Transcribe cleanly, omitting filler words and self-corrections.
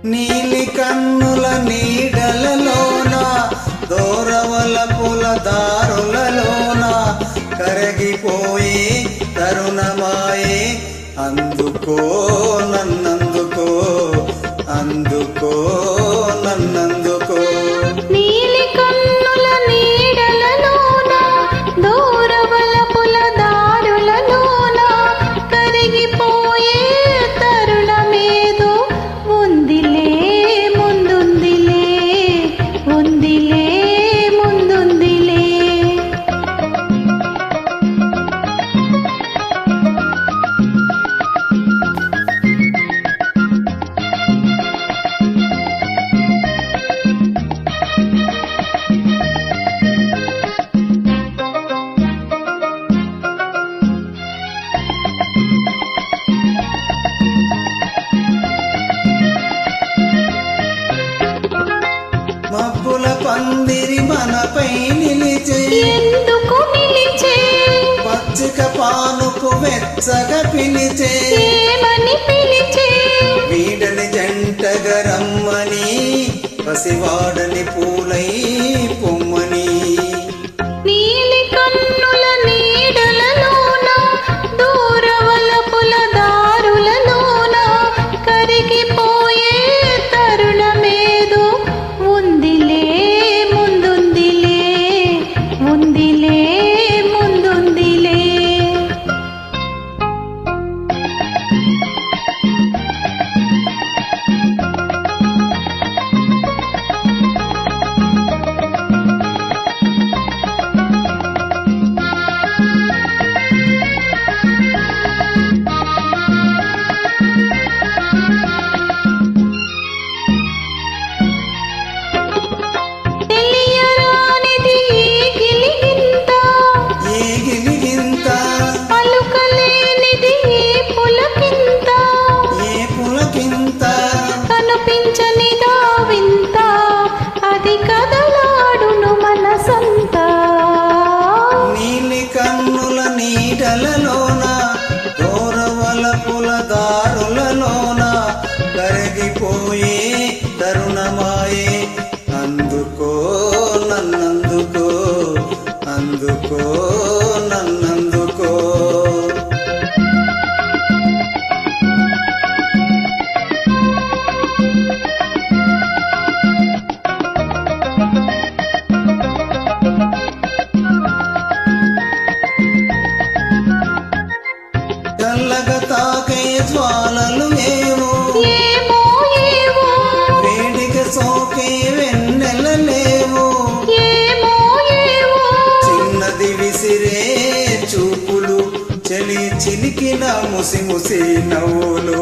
నీలి కన్నుల నీడలలోన దూరవలపుల దారులలోన కరగిపోయి తరుణమాయే అందుకో నన్నందుకో అందుకో నన్నందుకో నీలి కన్నుల నీడలలోన దూరవలపుల దారులలోన కరిగిపోయే తరుణమేదో ఉందిలే ముందుందిలే ఉందిలే ముందుందిలే మబ్బుల పందిరి మనపై నిలిచే ఎందుకు నిలిచే పచ్చిక పానుపు వెచ్చగా పిలిచే ఏమని పిలిచే వీడని జంటగా రమ్మని పసివాడని పూలై పొమ్మని నీలి కన్నుల నీడలలోన దూరవలపుల దారులలోన కరిగిపోయే తరుణమేదో ఉందిలే ముందుందిలే ఉందిలే ముందుందిలే తెలియరానిది ఈ గిలిగింత ఈ గిలిగింత పలుకలేనిది ఈ పులకింత ఏ పులకింత కనిపించని దావింత అది కదలాడును మనసంతా నీలి కన్నుల నీడలలోన దూరవలపుల దారులలోన కరిగిపోయే తరుణమాయే అందుకో నన్నందుకో అందుకో నన్నందుకో చల్లగా తాకే జ్వాలలు ఏవో ఏమో ఏవో వేడిగా సోకే వెన్నెలలేవో ఏమో ఏవో చిన్నది విసిరే చూపులు చలి చిలికిన ముసి ముసి నవ్వులు